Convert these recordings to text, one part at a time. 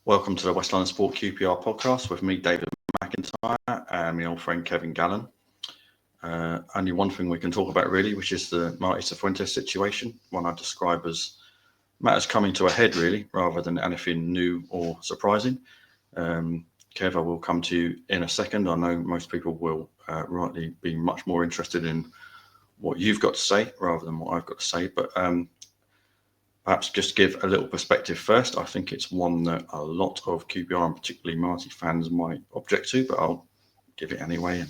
Welcome to the West London Sport QPR podcast with me, David McIntyre, and my old friend Kevin Gallen. Only one thing we can talk about really, which is the Marti Cifuentes situation, one I describe as matters coming to a head really, rather than anything new or surprising. Kev, I will come to you in a second. I know most people will rightly be much more interested in what you've got to say rather than what I've got to say, but perhaps just give a little perspective first. I think it's one that a lot of QPR and particularly Marti fans might object to, but I'll give it anyway.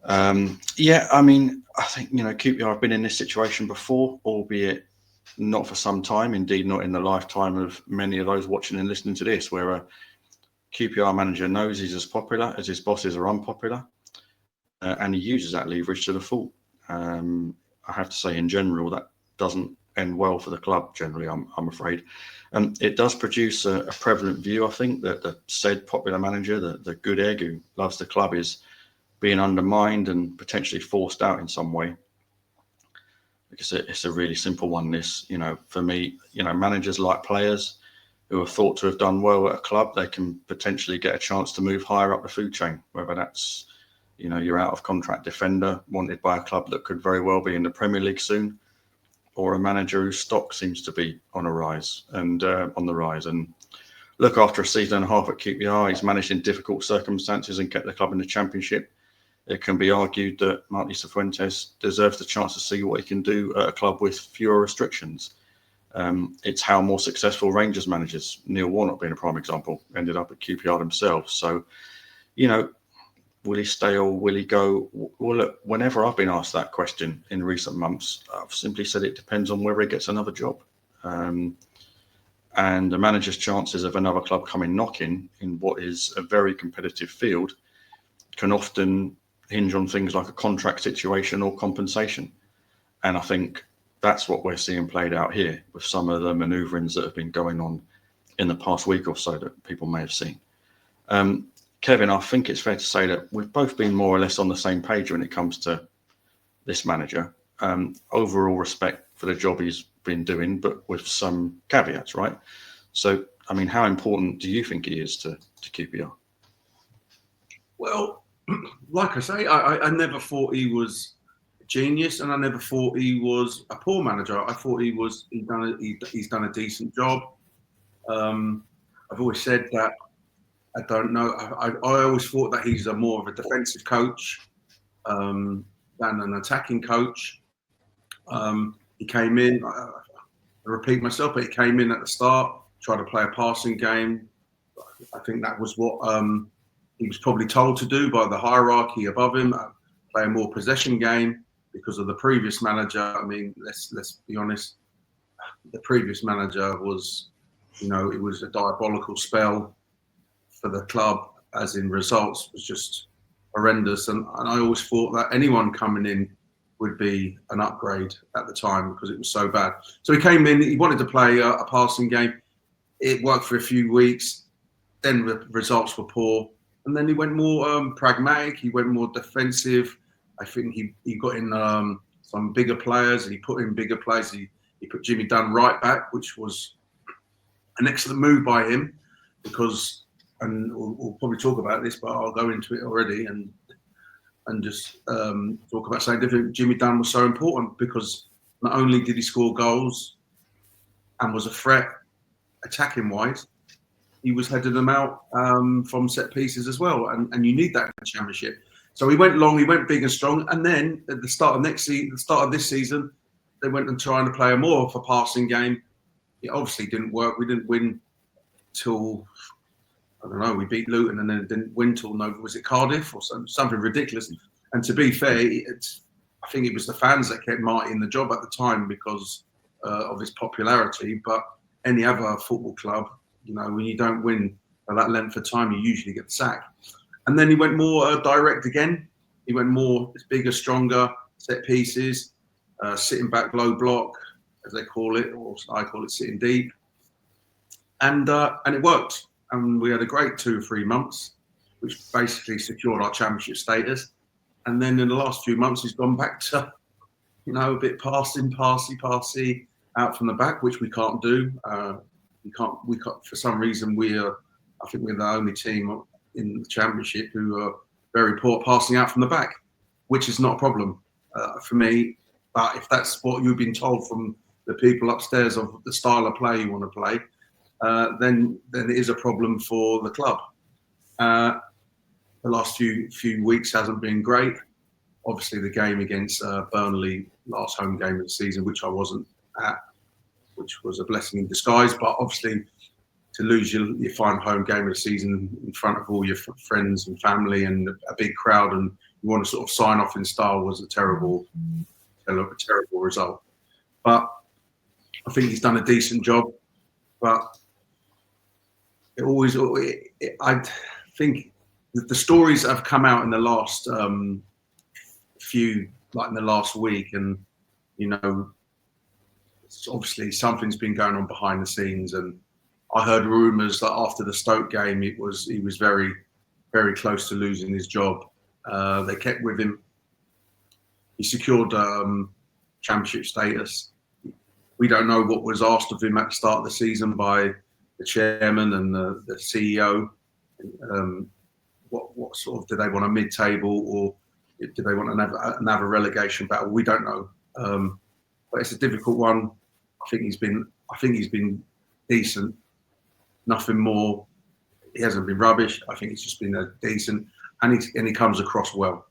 I think, QPR have been in this situation before, albeit not for some time, indeed not in the lifetime of many of those watching and listening to this, where a QPR manager knows he's as popular as his bosses are unpopular, and he uses that leverage to the full. I have to say, in general, that doesn't end well for the club generally, I'm afraid. It does produce a prevalent view, I think, that the said popular manager, the good egg who loves the club, is being undermined and potentially forced out in some way. Because it's a really simple one, this. For me, managers like players who are thought to have done well at a club, they can potentially get a chance to move higher up the food chain, whether that's, you're out of contract defender wanted by a club that could very well be in the Premier League soon, or a manager whose stock seems to be on the rise. And look, after a season and a half at QPR, he's managed in difficult circumstances and kept the club in the Championship. It can be argued that Marti Cifuentes deserves the chance to see what he can do at a club with fewer restrictions. It's how more successful Rangers managers, Neil Warnock being a prime example, ended up at QPR themselves. So, will he stay or will he go? Well, look, whenever I've been asked that question in recent months, I've simply said it depends on whether he gets another job. And the manager's chances of another club coming knocking in what is a very competitive field can often hinge on things like a contract situation or compensation. And I think that's what we're seeing played out here with some of the manoeuvrings that have been going on in the past week or so that people may have seen. Kevin, I think it's fair to say that we've both been more or less on the same page when it comes to this manager. Overall respect for the job he's been doing, but with some caveats, right? So, how important do you think he is to QPR? Well, like I say, I never thought he was a genius, and I never thought he was a poor manager. I thought he's done a decent job. I've always said that. I don't know. I always thought that he's more of a defensive coach than an attacking coach. He came in, I repeat myself, but he came in at the start, tried to play a passing game. I think that was what he was probably told to do by the hierarchy above him, play a more possession game because of the previous manager. Let's be honest. The previous manager was, it was a diabolical spell for the club, as in results, was just horrendous. And I always thought that anyone coming in would be an upgrade at the time because it was so bad. So he came in, he wanted to play a passing game. It worked for a few weeks. Then the results were poor. And then he went more pragmatic. He went more defensive. I think he got in some bigger players. And he put in bigger players. He put Jimmy Dunn right back, which was an excellent move by him because, and we'll probably talk about this, but I'll go into it already and just talk about something different. Jimmy Dunn was so important because not only did he score goals and was a threat attacking wise, he was heading them out from set pieces as well, and you need that in the Championship. So he went long, he went big and strong, and then at the start of this season, they went and trying to play a more of a passing game. It obviously didn't work. We didn't win till, I don't know, we beat Luton and then it didn't win till, was it Cardiff or something ridiculous? And to be fair, I think it was the fans that kept Marti in the job at the time because of his popularity. But any other football club, when you don't win for that length of time, you usually get the sack. And then he went more direct again. He went more bigger, stronger, set pieces, sitting back, low block, as they call it, or I call it sitting deep. And it worked. And we had a great 2 or 3 months, which basically secured our Championship status. And then in the last few months, he's gone back to, a bit passy, out from the back, which we can't do. We can't. For some reason, I think we're the only team in the Championship who are very poor at passing out from the back, which is not a problem for me. But if that's what you've been told from the people upstairs of the style of play you want to play, then it is a problem for the club. The last few weeks hasn't been great. Obviously, the game against Burnley, last home game of the season, which I wasn't at, which was a blessing in disguise. But obviously, to lose your final home game of the season in front of all your friends and family and a big crowd, and you want to sort of sign off in style, was a terrible result. But I think he's done a decent job. But I think the stories that have come out in the last in the last week, and obviously something's been going on behind the scenes. And I heard rumours that after the Stoke game, he was very, very close to losing his job. They kept with him. He secured Championship status. We don't know what was asked of him at the start of the season by the chairman and the CEO. What sort of, do they want a mid-table, or do they want another relegation battle? We don't know. But it's a difficult one. I think he's been decent. Nothing more. He hasn't been rubbish. I think he's just been decent, and he comes across well,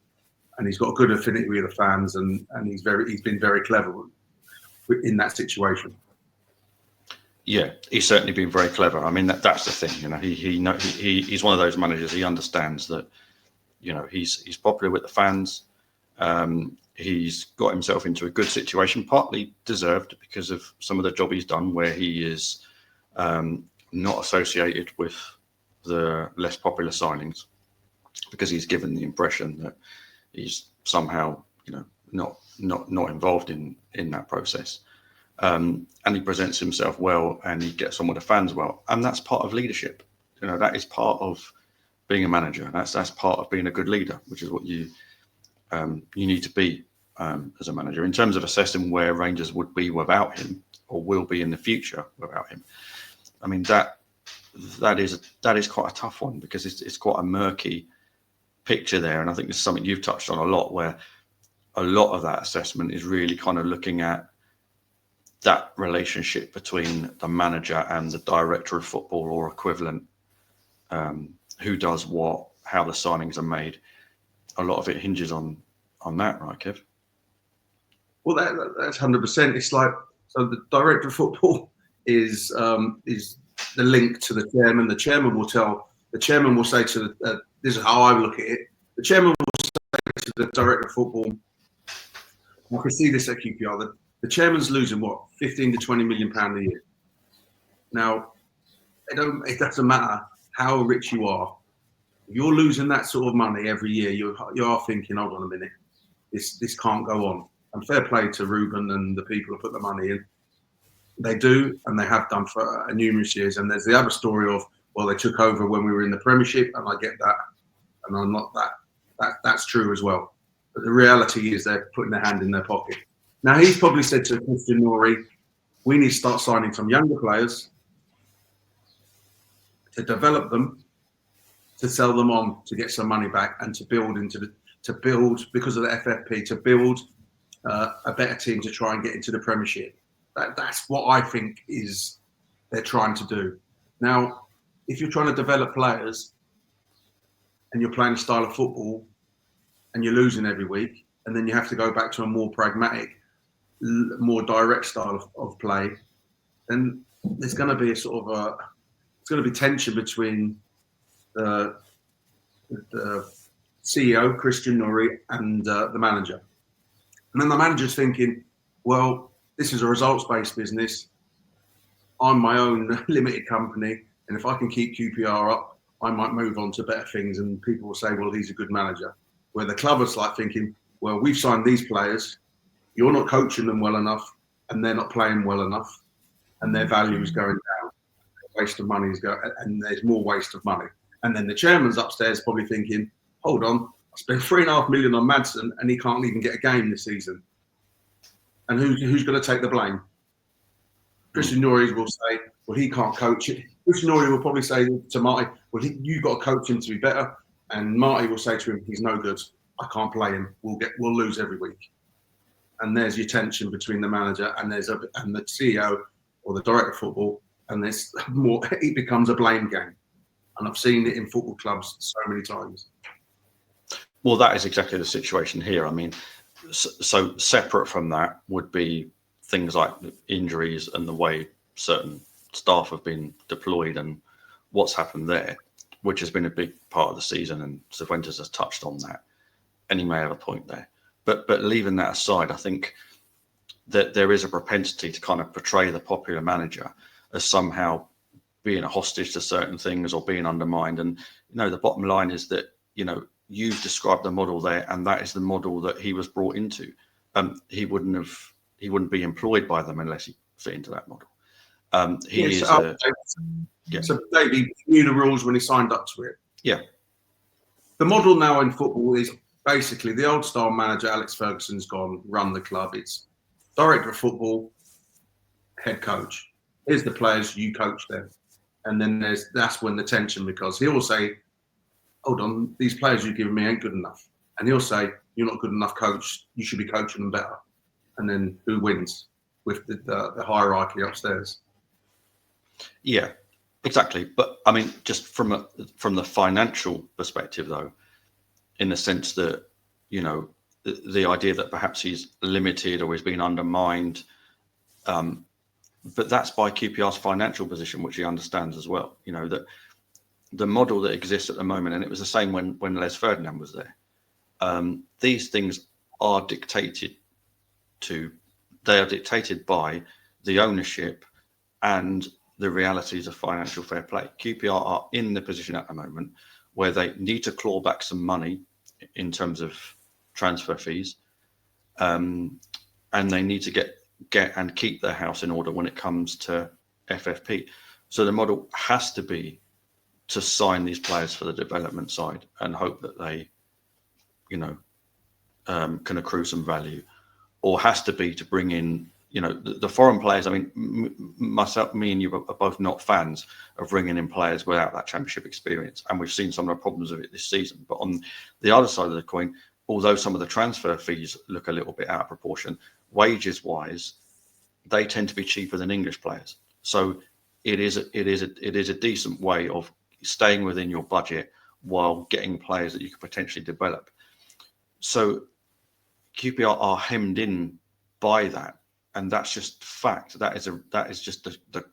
and he's got a good affinity with the fans, and he's been very clever in that situation. Yeah, he's certainly been very clever. I mean, that's the thing. He's one of those managers. He understands that. He's popular with the fans. He's got himself into a good situation, partly deserved because of some of the job he's done, where he is not associated with the less popular signings, because he's given the impression that he's somehow, not involved in that process. And he presents himself well, and he gets on with the fans well, and that's part of leadership. That is part of being a manager. That's part of being a good leader, which is what you need to be as a manager. In terms of assessing where Rangers would be without him, or will be in the future without him, I mean that is quite a tough one, because it's quite a murky picture there, and I think it's something you've touched on a lot, where a lot of that assessment is really kind of looking at that relationship between the manager and the director of football or equivalent, who does what, how the signings are made. A lot of it hinges on that, right, Kev? Well, that's 100%. It's like, so the director of football is the link to the chairman. The chairman will say to this is how I look at it. The chairman will say to the director of football, I can see this at QPR, the chairman's losing 15 to 20 £20 million a year. Now, it doesn't matter how rich you are. If you're losing that sort of money every year, you are thinking, hold on a minute, this can't go on. And fair play to Ruben and the people who put the money in. They do, and they have done for numerous years. And there's the other story of, they took over when we were in the Premiership, and I get that, and I'm not that's true as well. But the reality is they're putting their hand in their pocket. Now, he's probably said to Christian Nori, we need to start signing some younger players to develop them, to sell them on, to get some money back, and to build because of the FFP, to build a better team to try and get into the Premiership. That's what I think they're trying to do. Now, if you're trying to develop players and you're playing a style of football and you're losing every week, and then you have to go back to a more pragmatic, more direct style of play, then there's going to be it's going to be tension between the CEO, Christian Nori, and the manager. And then the manager's thinking, well, this is a results-based business. I'm my own limited company, and if I can keep QPR up, I might move on to better things, and people will say, well, he's a good manager. Where the club is like thinking, well, we've signed these players, you're not coaching them well enough, and they're not playing well enough, and their value is going down. Waste of money is going, and there's more waste of money. And then the chairman's upstairs probably thinking, hold on, I spent £3.5 million on Madsen, and he can't even get a game this season. And who's going to take the blame? Christian Nori will say, well, he can't coach it. Bushnori will probably say to Marty, well, you've got to coach him to be better. And Marty will say to him, he's no good. I can't play him. We'll lose every week. And there's your tension between the manager and the CEO or the director of football, and there's more. It becomes a blame game, and I've seen it in football clubs so many times. Well, that is exactly the situation here. I mean, so separate from that would be things like injuries and the way certain staff have been deployed and what's happened there, which has been a big part of the season, and Cifuentes has touched on that, and he may have a point there. But leaving that aside, I think that there is a propensity to kind of portray the popular manager as somehow being a hostage to certain things or being undermined. And, the bottom line is that, you've described the model there, and that is the model that he was brought into. He wouldn't be employed by them unless he fit into that model. So David knew the rules when he signed up to it. Yeah. The model now in football is basically the old style manager, Alex Ferguson's gone, run the club. It's director of football, head coach. Here's the players, you coach them. And then that's when the tension, because he'll say, hold on, these players you've given me ain't good enough. And he'll say, you're not good enough coach, you should be coaching them better. And then who wins with the hierarchy upstairs? Yeah, exactly. But I mean, just from the financial perspective, though, in the sense that, the idea that perhaps he's limited or he's been undermined, but that's by QPR's financial position, which he understands as well. That the model that exists at the moment, and it was the same when Les Ferdinand was there. These things are dictated by the ownership and the realities of financial fair play. QPR are in the position at the moment where they need to claw back some money in terms of transfer fees, and they need to get and keep their house in order when it comes to FFP. So the model has to be to sign these players for the development side and hope that they, can accrue some value, or has to be to bring in, the foreign players. I mean, me and you are both not fans of bringing in players without that championship experience. And we've seen some of the problems of it this season. But on the other side of the coin, although some of the transfer fees look a little bit out of proportion, wages wise, they tend to be cheaper than English players. So it is a decent way of staying within your budget while getting players that you could potentially develop. So QPR are hemmed in by that. And that's just fact. That is just the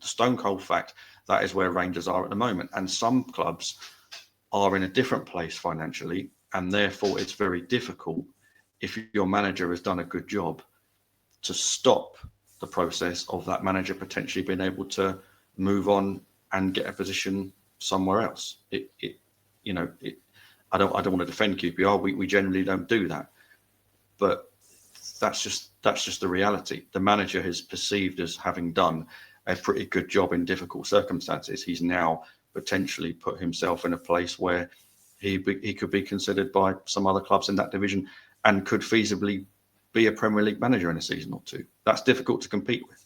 stone cold fact. That is where Rangers are at the moment. And some clubs are in a different place financially, and therefore it's very difficult, if your manager has done a good job, to stop the process of that manager potentially being able to move on and get a position somewhere else. I don't want to defend QPR. We generally don't do that, but that's just the reality. The manager is perceived as having done a pretty good job in difficult circumstances. He's now potentially put himself in a place where he could be considered by some other clubs in that division and could feasibly be a Premier League manager in a season or two. That's difficult to compete with.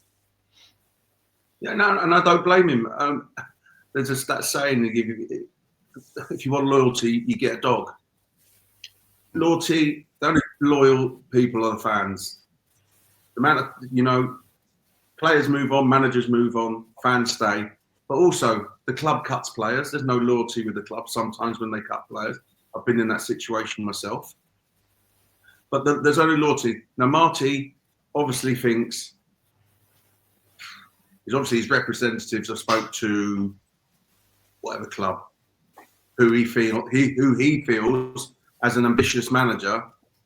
Yeah, no, and I don't blame him. There's just that saying they give you: if you want loyalty, you get a dog. Loyalty, the only loyal people are the fans. The amount of, players move on, managers move on, fans stay. But also, the club cuts players. There's no loyalty with the club sometimes when they cut players. I've been in that situation myself. But there's only loyalty. Now, Marti obviously thinks, his representatives have spoke to whatever club, who he feels as an ambitious manager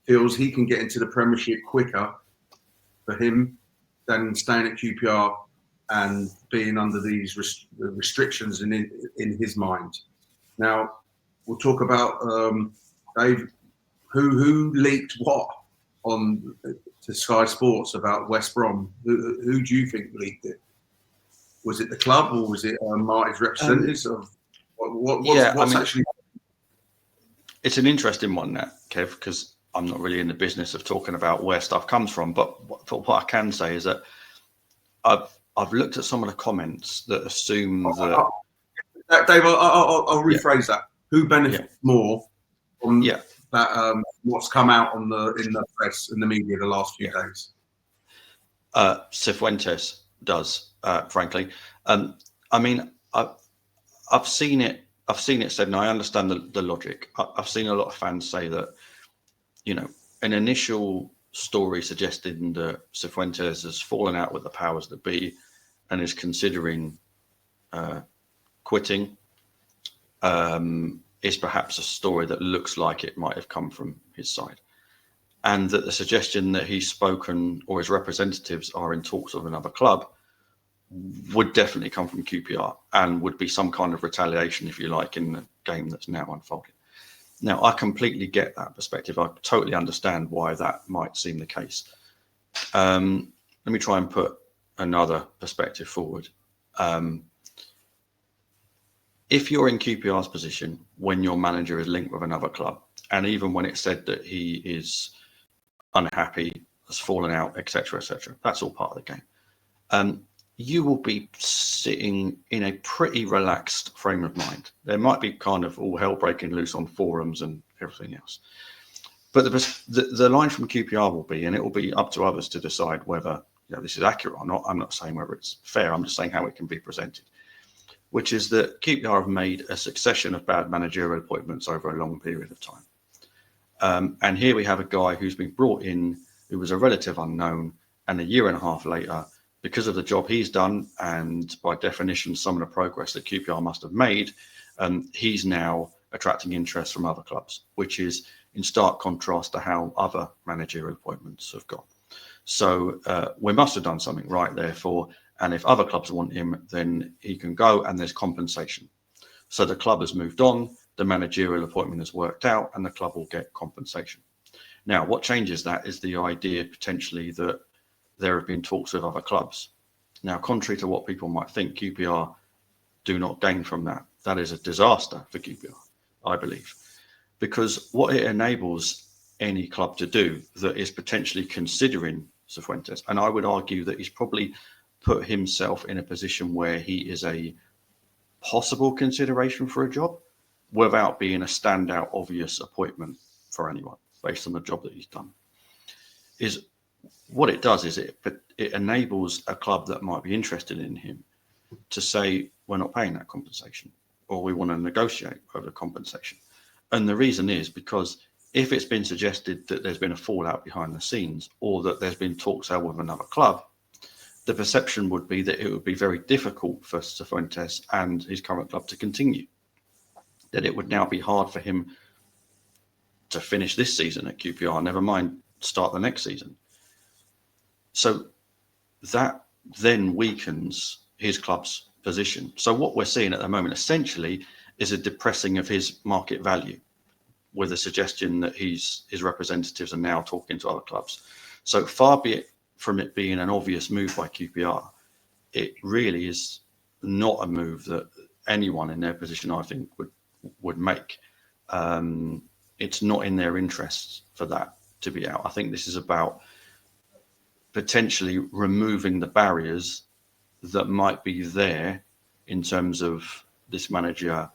feels he can get into the Premiership quicker for him than staying at QPR and being under these restrictions in his mind. Now, we'll talk about Dave, who leaked what to Sky Sports about West Brom. Who do you think leaked it? Was it the club, or was it Marti's representatives? Actually? It's an interesting one, that, Kev, because I'm not really in the business of talking about where stuff comes from. But what I can say is that I've looked at some of the comments that assume that. Dave, I'll rephrase that. Who benefits more from that? What's come out in the press, in the media, the last few days? Cifuentes does, frankly. I mean, I've seen it. I've seen it said, and I understand the logic. I've seen a lot of fans say that, an initial story suggesting that Cifuentes has fallen out with the powers that be and is considering quitting is perhaps a story that looks like it might have come from his side. And that the suggestion that he's spoken or his representatives are in talks with another club would definitely come from QPR and would be some kind of retaliation, if you like, in the game that's now unfolding. Now, I completely get that perspective. I totally understand why that might seem the case. Let me try and put another perspective forward. If you're in QPR's position when your manager is linked with another club, and even when it's said that he is unhappy, has fallen out, etc., that's all part of the game. You will be sitting in a pretty relaxed frame of mind. There might be kind of all hell breaking loose on forums and everything else. But the line from QPR will be, and it will be up to others to decide whether this is accurate or not. I'm not saying whether it's fair. I'm just saying how it can be presented, which is that QPR have made a succession of bad managerial appointments over a long period of time. And here we have a guy who's been brought in, who was a relative unknown, and a year and a half later, because of the job he's done, and by definition, some of the progress that QPR must have made, he's now attracting interest from other clubs, which is in stark contrast to how other managerial appointments have gone. So we must have done something right, therefore, and if other clubs want him, then he can go, and there's compensation. So the club has moved on, the managerial appointment has worked out, and the club will get compensation. Now, what changes that is the idea potentially that there have been talks with other clubs. Now, contrary to what people might think, QPR do not gain from that. That is a disaster for QPR, I believe, because what it enables any club to do that is potentially considering Cifuentes, and I would argue that he's probably put himself in a position where he is a possible consideration for a job without being a standout obvious appointment for anyone based on the job that he's done, is what it does is it enables a club that might be interested in him to say, we're not paying that compensation, or we want to negotiate over the compensation. And the reason is because if it's been suggested that there's been a fallout behind the scenes, or that there's been talks held with another club, the perception would be that it would be very difficult for Cifuentes and his current club to continue. That it would now be hard for him to finish this season at QPR, never mind start the next season. So that then weakens his club's position. So what we're seeing at the moment essentially is a depressing of his market value, with a suggestion that his representatives are now talking to other clubs. So far be it from it being an obvious move by QPR, it really is not a move that anyone in their position, I think, would make. It's not in their interests for that to be out. I think this is about potentially removing the barriers that might be there in terms of this manager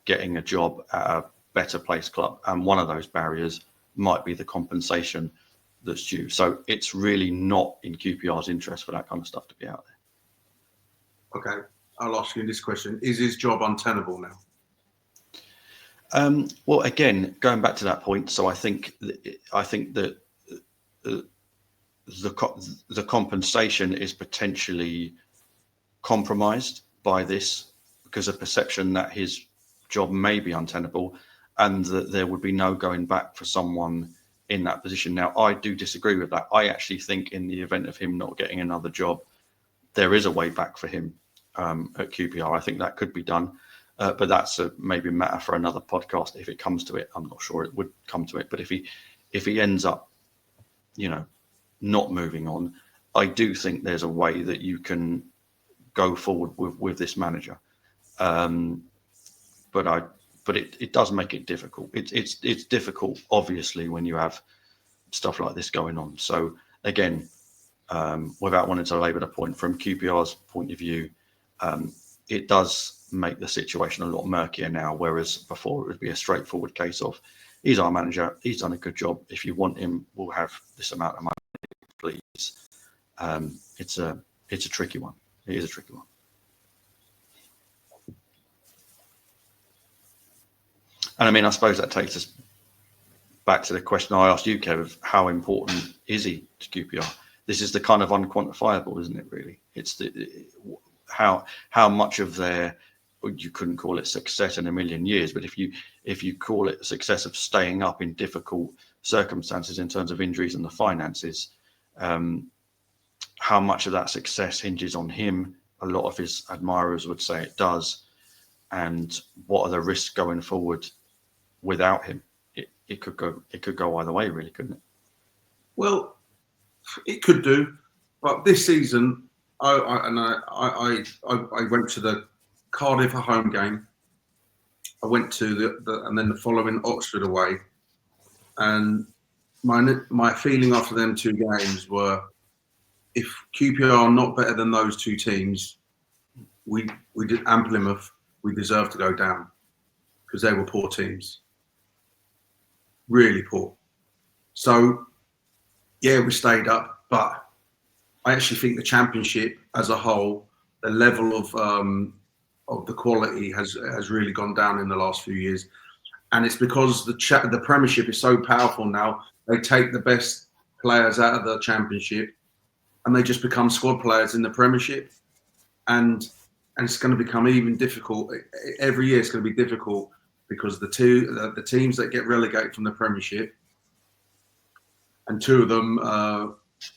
getting a job at a better placed club. And one of those barriers might be the compensation that's due. So it's really not in QPR's interest for that kind of stuff to be out there. Okay, I'll ask you this question. Is his job untenable now? Well, again, going back to that point, so I think that the compensation is potentially compromised by this because of perception that his job may be untenable and that there would be no going back for someone in that position. Now, I do disagree with that. I actually think in the event of him not getting another job, there is a way back for him at QPR. I think that could be done. But that's maybe a matter for another podcast if it comes to it. I'm not sure it would come to it. But if he ends up, not moving on, I do think there's a way that you can go forward with this manager. But it does make it difficult. It's difficult, obviously, when you have stuff like this going on. So again, without wanting to labour the point, from QPR's point of view, it does make the situation a lot murkier now, whereas before it would be a straightforward case of, he's our manager, he's done a good job, if you want him, we'll have this amount of money, please. It's a tricky one. It is a tricky one. And I mean, I suppose that takes us back to the question I asked you, Kev, how important is he to QPR? This is the kind of unquantifiable, isn't it, really? It's how much of their, you couldn't call it success in a million years, but if you call it success of staying up in difficult circumstances in terms of injuries and the finances, how much of that success hinges on him? A lot of his admirers would say it does. And what are the risks going forward without him? It could go either way, really, couldn't it? Well, it could do, but this season, I went to the Cardiff home game. I went to and then the following Oxford away, and my feeling after them two games were, if QPR are not better than those two teams, we did, and Plymouth, we deserve to go down, because they were poor teams, really poor. So yeah, we stayed up, but I actually think the Championship as a whole, the level of the quality has really gone down in the last few years, and it's because the Premiership is so powerful now. They take the best players out of the Championship, and they just become squad players in the Premiership, and it's going to become even difficult. Every year it's going to be difficult, because the teams that get relegated from the Premiership, and two of them,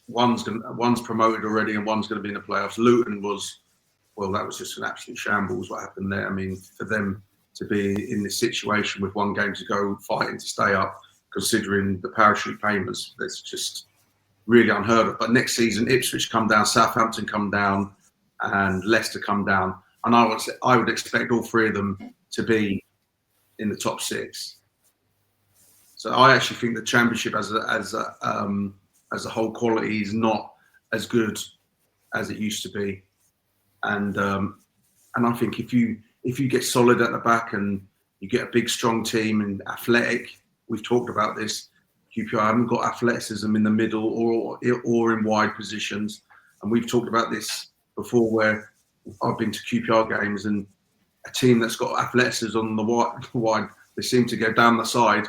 one's promoted already and one's going to be in the playoffs. Luton was, well, that was just an absolute shambles what happened there. I mean, for them to be in this situation with one game to go, fighting to stay up, considering the parachute payments, that's just really unheard of. But next season, Ipswich come down, Southampton come down, and Leicester come down, and I would expect all three of them to be in the top six. So I actually think the Championship as a whole quality is not as good as it used to be, and I think if you get solid at the back and you get a big strong team and athletic, we've talked about this. QPR haven't got athleticism in the middle or in wide positions, and we've talked about this before, where I've been to QPR games and a team that's got athleticism on the wide, they seem to go down the side,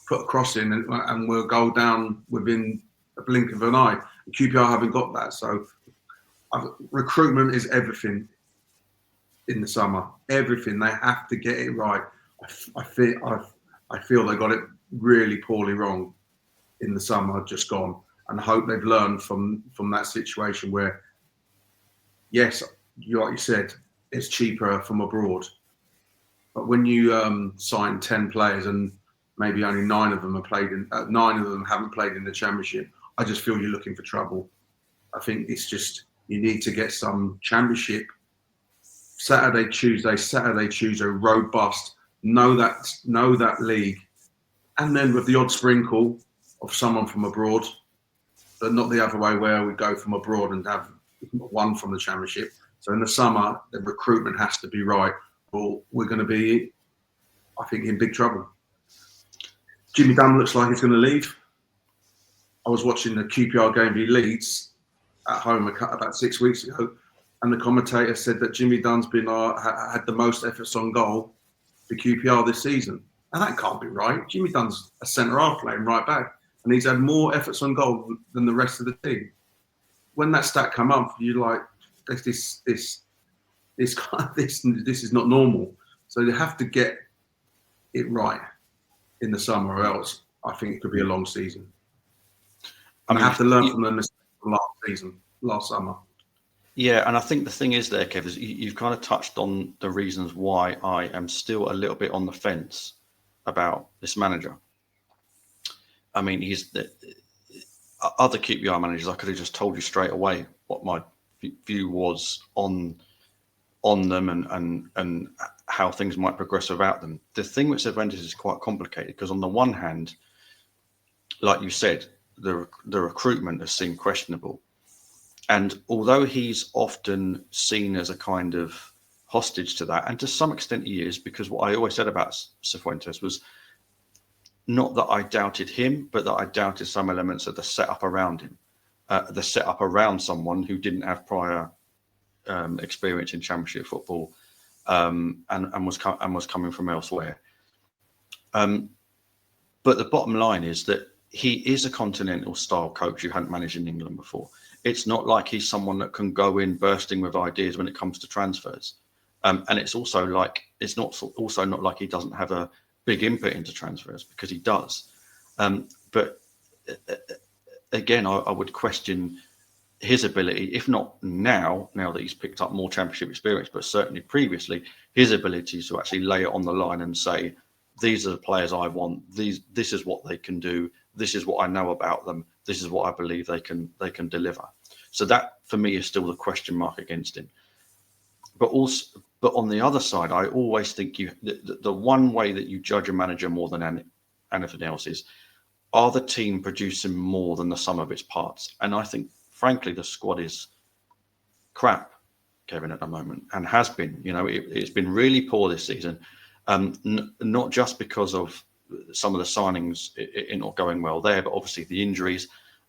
put a cross in, and we'll go down within a blink of an eye. And QPR haven't got that, so recruitment is everything in the summer. Everything, they have to get it right. I feel they got it really poorly wrong in the summer just gone, and I hope they've learned from that situation where, yes, like you said, it's cheaper from abroad, but when you sign 10 players and maybe only 9 of them haven't played in the Championship, I just feel you're looking for trouble. I think it's just, you need to get some Championship Saturday, Tuesday, robust. Know that league, and then with the odd sprinkle of someone from abroad, but not the other way where we go from abroad and have one from the Championship. So in the summer, the recruitment has to be right, or we're going to be, I think, in big trouble. Jimmy Dunn looks like he's going to leave. I was watching the QPR game v Leeds at home about 6 weeks ago, and the commentator said that Jimmy Dunn's been had the most efforts on goal for QPR this season. And that can't be right. Jimmy Dunn's a centre-half playing right back, and he's had more efforts on goal than the rest of the team. When that stat come up, you're like, this is not normal. So you have to get it right in the summer, or else I think it could be a long season. And I have to learn from the mistakes from last summer. Yeah, and I think the thing is there, Kev, is you've kind of touched on the reasons why I am still a little bit on the fence about this manager. I mean, other QPR managers, I could have just told you straight away what my view was on them and how things might progress without them. The thing with Cifuentes is quite complicated, because on the one hand, like you said, the recruitment has seemed questionable. And although he's often seen as a kind of hostage to that, and to some extent he is, because what I always said about Cifuentes was not that I doubted him, but that I doubted some elements of the setup around him, the setup around someone who didn't have prior experience in Championship football, and was coming from elsewhere. But the bottom line is that he is a continental style coach who hadn't managed in England before. It's not like he's someone that can go in bursting with ideas when it comes to transfers. And it's also not like he doesn't have a big input into transfers, because he does. But again, I would question his ability, if not now that he's picked up more Championship experience, but certainly previously, his ability to actually lay it on the line and say, these are the players I want. This is what they can do. This is what I know about them. This is what I believe they can deliver. So that, for me, is still the question mark against him. But on the other side, I always think the one way that you judge a manager more than anything else is, are the team producing more than the sum of its parts? And I think, frankly, the squad is crap, Kevin, at the moment, and has been. It's been really poor this season. Not just because of some of the signings not going well there, but obviously the injuries.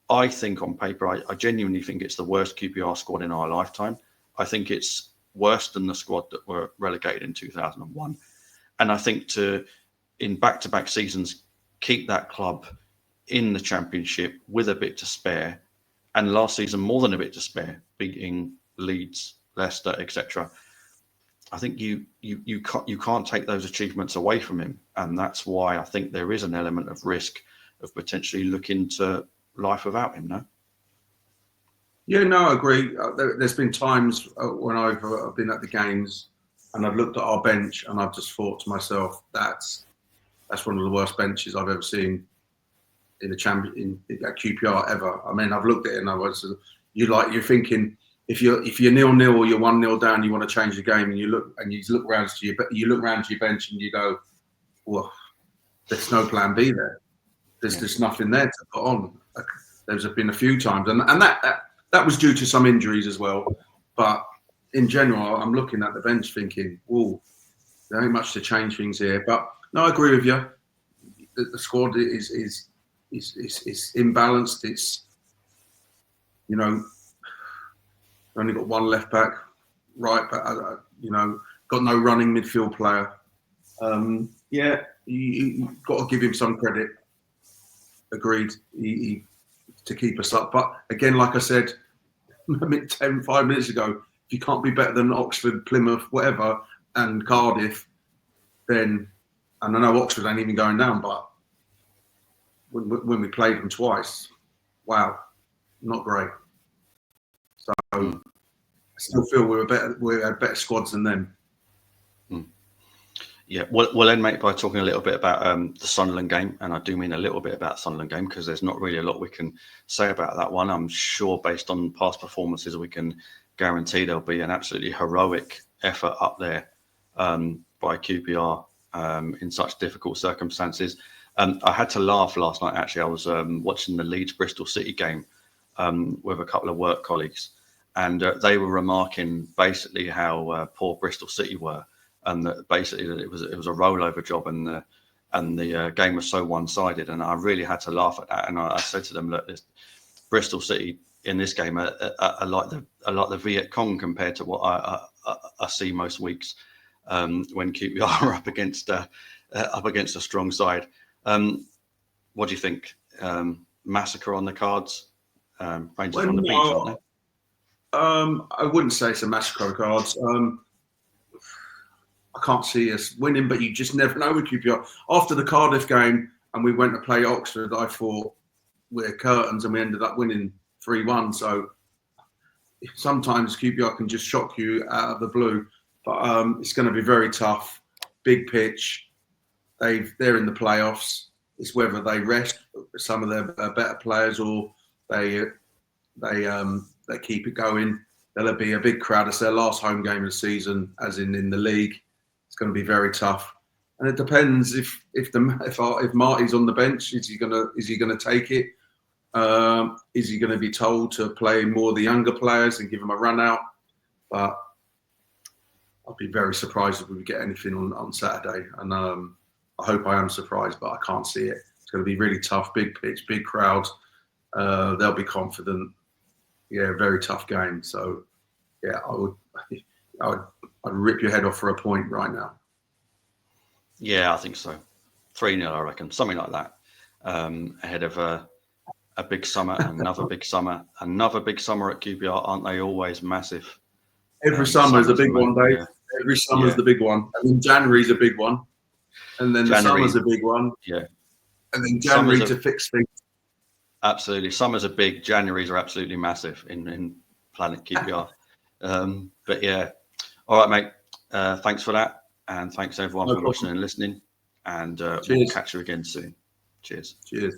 I think on paper, I genuinely think it's the worst QPR squad in our lifetime. I think it's worse than the squad that were relegated in 2001. And I think in back-to-back seasons, keep that club in the Championship with a bit to spare, and last season more than a bit to spare, beating Leeds, Leicester, etc. I think you can't take those achievements away from him, and that's why I think there is an element of risk of potentially looking to life without him. No. Yeah, no, I agree. There's been times when I've been at the games and I've looked at our bench and I've just thought to myself, that's one of the worst benches I've ever seen in at QPR ever. I mean, I've looked at it and you're thinking, if you're 0-0 or you're 1-0 down, you want to change the game, and you look around to your bench and you go, well, there's no plan B there. There's just nothing there to put on. There's been a few times, and that was due to some injuries as well. But in general, I'm looking at the bench thinking, "Whoa, there ain't much to change things here." But no, I agree with you. The squad is imbalanced. It's only got one left back, right back. Got no running midfield player. You got to give him some credit. Agreed. To keep us up. But again, like I said 5 minutes ago, if you can't be better than Oxford, Plymouth, whatever, and Cardiff, then, and I know Oxford ain't even going down, but when we played them twice, wow, not great. So I still feel we had better squads than them. Yeah, we'll end, mate, by talking a little bit about the Sunderland game, and I do mean a little bit about the Sunderland game because there's not really a lot we can say about that one. I'm sure, based on past performances, we can guarantee there'll be an absolutely heroic effort up there by QPR in such difficult circumstances. I had to laugh last night. Actually, I was watching the Leeds Bristol City game with a couple of work colleagues, and they were remarking basically how poor Bristol City were. And that basically that it was a rollover job, and the game was so one-sided, and I really had to laugh at that. And I said to them, look, this Bristol City in this game are like the Viet Cong compared to what I see most weeks when QPR are up against a strong side. What do you think? Massacre on the cards? Rangers on the beach, aren't they? I wouldn't say it's a massacre on the cards. I can't see us winning, but you just never know with QPR. After the Cardiff game and we went to play Oxford, I thought we're curtains, and we ended up winning 3-1. So sometimes QPR can just shock you out of the blue, but it's going to be very tough. Big pitch. They're in the playoffs. It's whether they rest some of their better players or they keep it going. There'll be a big crowd. It's their last home game of the season, as in the league. It's going to be very tough, and it depends if Marti's on the bench. Is he gonna take it? Is he going to be told to play more of the younger players and give them a run out? But I'd be very surprised if we get anything on Saturday. And I hope I am surprised, but I can't see it. It's going to be really tough, big pitch, big crowd. They'll be confident. Yeah, very tough game. So, yeah, I'd rip your head off for a point right now. Yeah, I think so. 3-0, I reckon, something like that. Ahead of a big summer, another big summer at QPR. Aren't they always massive? Every summer is a big one, Dave. Yeah. Every summer is the big one. And then January's a big one. And then the summer's a big one. Yeah. And then January to fix things. Absolutely. Summers are big. Januaries are absolutely massive in Planet QPR. But yeah. All right, mate. Thanks for that. And thanks everyone for watching and listening. And we'll catch you again soon. Cheers. Cheers.